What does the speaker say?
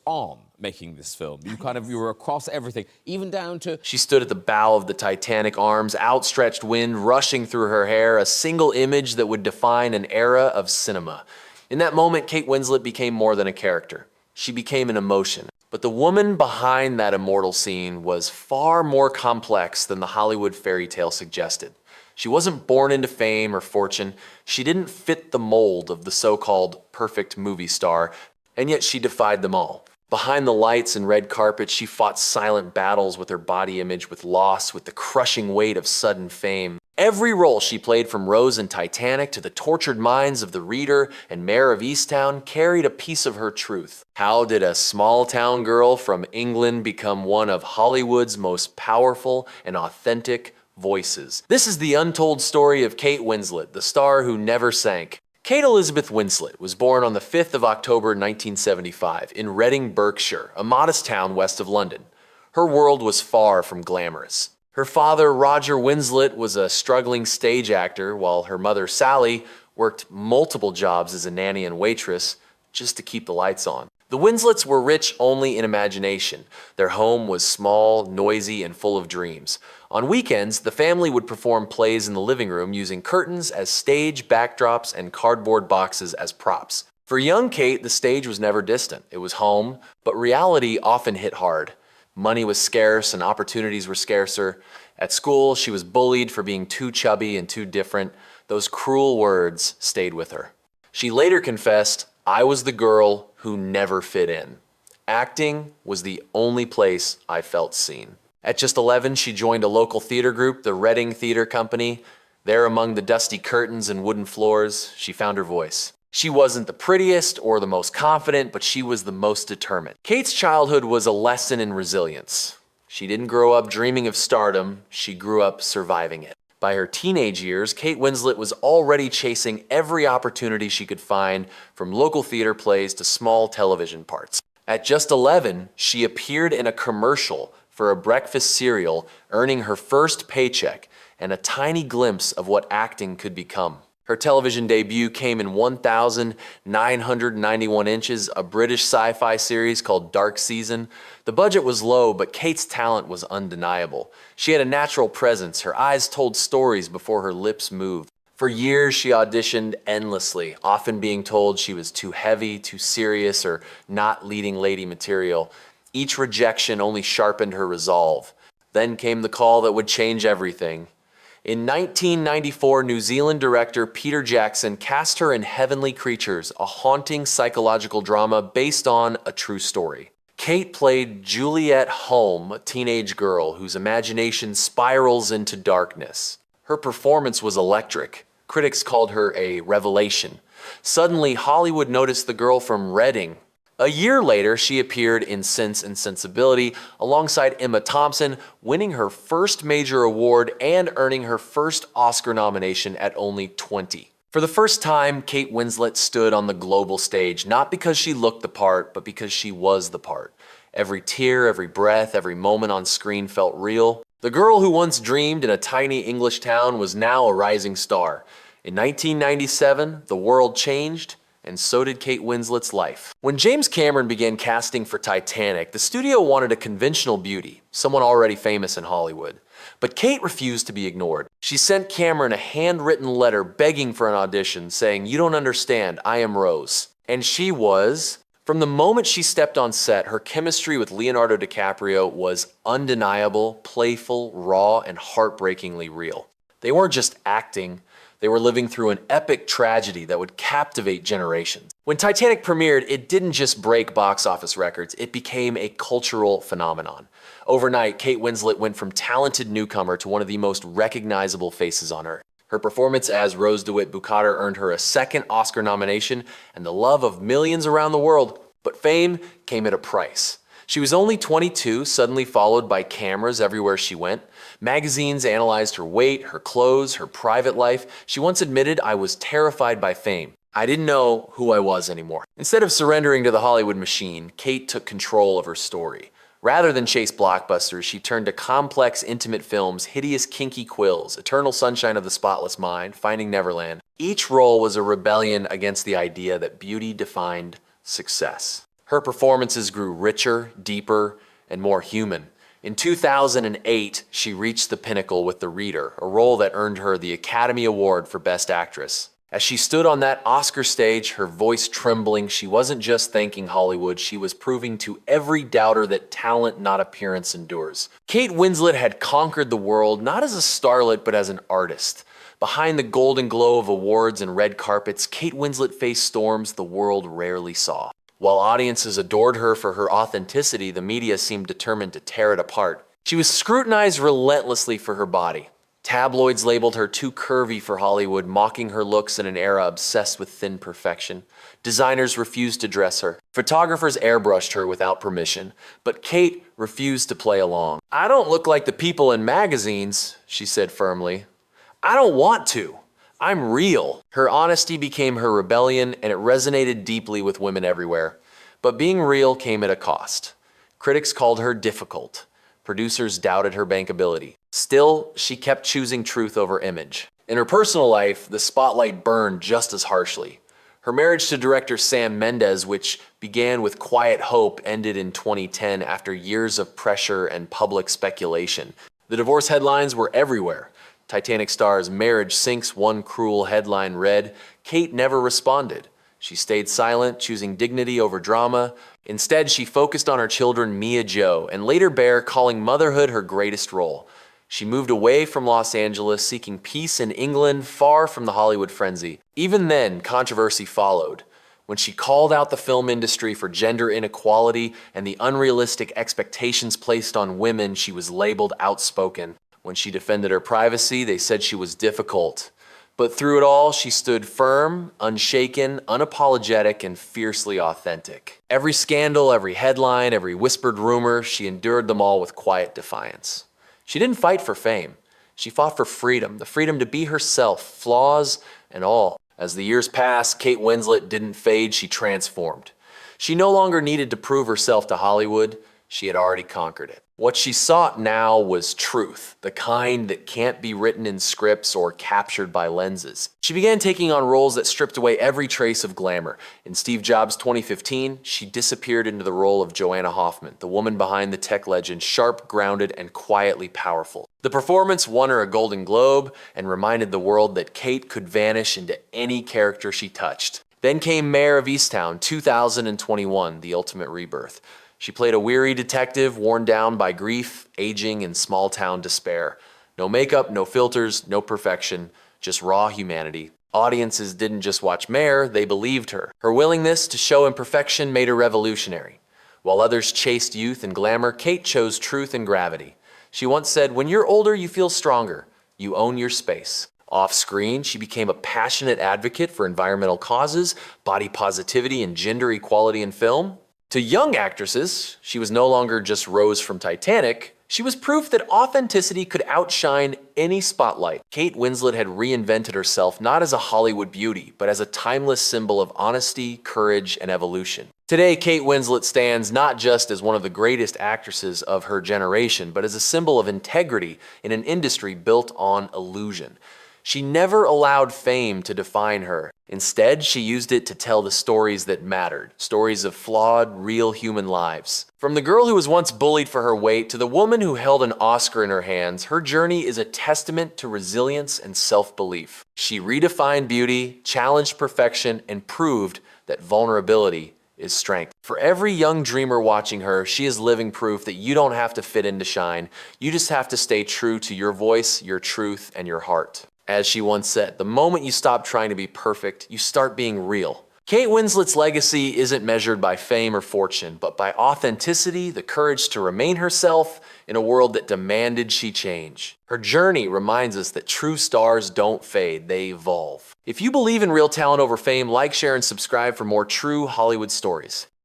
on making this film. You were across everything, even down to... She stood at the bow of the Titanic, arms outstretched, wind rushing through her hair, a single image that would define an era of cinema. In that moment, Kate Winslet became more than a character. She became an emotion. But the woman behind that immortal scene was far more complex than the Hollywood fairy tale suggested. She wasn't born into fame or fortune. She didn't fit the mold of the so-called perfect movie star, and yet she defied them all. Behind the lights and red carpet, she fought silent battles with her body image, with loss, with the crushing weight of sudden fame. Every role she played, from Rose in Titanic to the tortured minds of the reader and Mayor of Easttown, carried a piece of her truth. How did a small-town girl from England become one of Hollywood's most powerful and authentic voices? This is the untold story of Kate Winslet, the star who never sank. Kate Elizabeth Winslet was born on the 5th of October 1975 in Reading, Berkshire, a modest town west of London. Her world was far from glamorous. Her father, Roger Winslet, was a struggling stage actor, while her mother, Sally, worked multiple jobs as a nanny and waitress just to keep the lights on. The Winslets were rich only in imagination. Their home was small, noisy, and full of dreams. On weekends, the family would perform plays in the living room using curtains as stage backdrops and cardboard boxes as props. For young Kate, the stage was never distant. It was home, but reality often hit hard. Money was scarce and opportunities were scarcer. At school, she was bullied for being too chubby and too different. Those cruel words stayed with her. She later confessed, "I was the girl who never fit in. Acting was the only place I felt seen." At just 11, she joined a local theater group, the Reading Theater Company. There, among the dusty curtains and wooden floors, she found her voice. She wasn't the prettiest or the most confident, but she was the most determined. Kate's childhood was a lesson in resilience. She didn't grow up dreaming of stardom, she grew up surviving it. By her teenage years, Kate Winslet was already chasing every opportunity she could find, from local theater plays to small television parts. At just 11, she appeared in a commercial for a breakfast cereal, earning her first paycheck and a tiny glimpse of what acting could become. Her television debut came in 1,991 Inches, a British sci-fi series called Dark Season. The budget was low, but Kate's talent was undeniable. She had a natural presence. Her eyes told stories before her lips moved. For years, she auditioned endlessly, often being told she was too heavy, too serious, or not leading lady material. Each rejection only sharpened her resolve. Then came the call that would change everything. In 1994, New Zealand director Peter Jackson cast her in Heavenly Creatures, a haunting psychological drama based on a true story. Kate played Juliet Hulme, a teenage girl whose imagination spirals into darkness. Her performance was electric. Critics called her a revelation. Suddenly, Hollywood noticed the girl from Reading. A year later, she appeared in Sense and Sensibility alongside Emma Thompson, winning her first major award and earning her first Oscar nomination at only 20. For the first time, Kate Winslet stood on the global stage, not because she looked the part, but because she was the part. Every tear, every breath, every moment on screen felt real. The girl who once dreamed in a tiny English town was now a rising star. In 1997, the world changed, and so did Kate Winslet's life. When James Cameron began casting for Titanic, the studio wanted a conventional beauty, someone already famous in Hollywood. But Kate refused to be ignored. She sent Cameron a handwritten letter begging for an audition, saying, "You don't understand, I am Rose." And she was. From the moment she stepped on set, her chemistry with Leonardo DiCaprio was undeniable, playful, raw, and heartbreakingly real. They weren't just acting. They were living through an epic tragedy that would captivate generations. When Titanic premiered, it didn't just break box office records, it became a cultural phenomenon. Overnight, Kate Winslet went from talented newcomer to one of the most recognizable faces on earth. Her performance as Rose DeWitt Bukater earned her a second Oscar nomination and the love of millions around the world, but fame came at a price. She was only 22, suddenly followed by cameras everywhere she went. Magazines analyzed her weight, her clothes, her private life. She once admitted, "I was terrified by fame. I didn't know who I was anymore." Instead of surrendering to the Hollywood machine, Kate took control of her story. Rather than chase blockbusters, she turned to complex, intimate films, Hideous Kinky Quills, Eternal Sunshine of the Spotless Mind, Finding Neverland. Each role was a rebellion against the idea that beauty defined success. Her performances grew richer, deeper, and more human. In 2008, she reached the pinnacle with The Reader, a role that earned her the Academy Award for Best Actress. As she stood on that Oscar stage, her voice trembling, she wasn't just thanking Hollywood, she was proving to every doubter that talent, not appearance, endures. Kate Winslet had conquered the world not as a starlet, but as an artist. Behind the golden glow of awards and red carpets, Kate Winslet faced storms the world rarely saw. While audiences adored her for her authenticity, the media seemed determined to tear it apart. She was scrutinized relentlessly for her body. Tabloids labeled her too curvy for Hollywood, mocking her looks in an era obsessed with thin perfection. Designers refused to dress her. Photographers airbrushed her without permission. But Kate refused to play along. "I don't look like the people in magazines," she said firmly. "I don't want to. I'm real." Her honesty became her rebellion, and it resonated deeply with women everywhere. But being real came at a cost. Critics called her difficult. Producers doubted her bankability. Still, she kept choosing truth over image. In her personal life, the spotlight burned just as harshly. Her marriage to director Sam Mendes, which began with quiet hope, ended in 2010 after years of pressure and public speculation. The divorce headlines were everywhere. Titanic star's marriage sinks, one cruel headline read. Kate never responded. She stayed silent, choosing dignity over drama. Instead, she focused on her children Mia Jo and later Bear, calling motherhood her greatest role. She moved away from Los Angeles, seeking peace in England, far from the Hollywood frenzy. Even then, controversy followed. When she called out the film industry for gender inequality and the unrealistic expectations placed on women, she was labeled outspoken. When she defended her privacy, they said she was difficult. But through it all, she stood firm, unshaken, unapologetic, and fiercely authentic. Every scandal, every headline, every whispered rumor, she endured them all with quiet defiance. She didn't fight for fame. She fought for freedom, the freedom to be herself, flaws and all. As the years passed, Kate Winslet didn't fade, she transformed. She no longer needed to prove herself to Hollywood. She had already conquered it. What she sought now was truth, the kind that can't be written in scripts or captured by lenses. She began taking on roles that stripped away every trace of glamour. In Steve Jobs' 2015, she disappeared into the role of Joanna Hoffman, the woman behind the tech legend, sharp, grounded, and quietly powerful. The performance won her a Golden Globe and reminded the world that Kate could vanish into any character she touched. Then came Mayor of Easttown, 2021, the ultimate rebirth. She played a weary detective worn down by grief, aging, and small-town despair. No makeup, no filters, no perfection, just raw humanity. Audiences didn't just watch Mayor, they believed her. Her willingness to show imperfection made her revolutionary. While others chased youth and glamour, Kate chose truth and gravity. She once said, "When you're older, you feel stronger. You own your space." Off-screen, she became a passionate advocate for environmental causes, body positivity, and gender equality in film. To young actresses, she was no longer just Rose from Titanic. She was proof that authenticity could outshine any spotlight. Kate Winslet had reinvented herself not as a Hollywood beauty, but as a timeless symbol of honesty, courage, and evolution. Today, Kate Winslet stands not just as one of the greatest actresses of her generation, but as a symbol of integrity in an industry built on illusion. She never allowed fame to define her. Instead, she used it to tell the stories that mattered, stories of flawed, real human lives. From the girl who was once bullied for her weight to the woman who held an Oscar in her hands, her journey is a testament to resilience and self-belief. She redefined beauty, challenged perfection, and proved that vulnerability is strength. For every young dreamer watching her, she is living proof that you don't have to fit in to shine. You just have to stay true to your voice, your truth, and your heart. As she once said, the moment you stop trying to be perfect, you start being real. Kate Winslet's legacy isn't measured by fame or fortune, but by authenticity, the courage to remain herself in a world that demanded she change. Her journey reminds us that true stars don't fade, they evolve. If you believe in real talent over fame, like, share, and subscribe for more true Hollywood stories.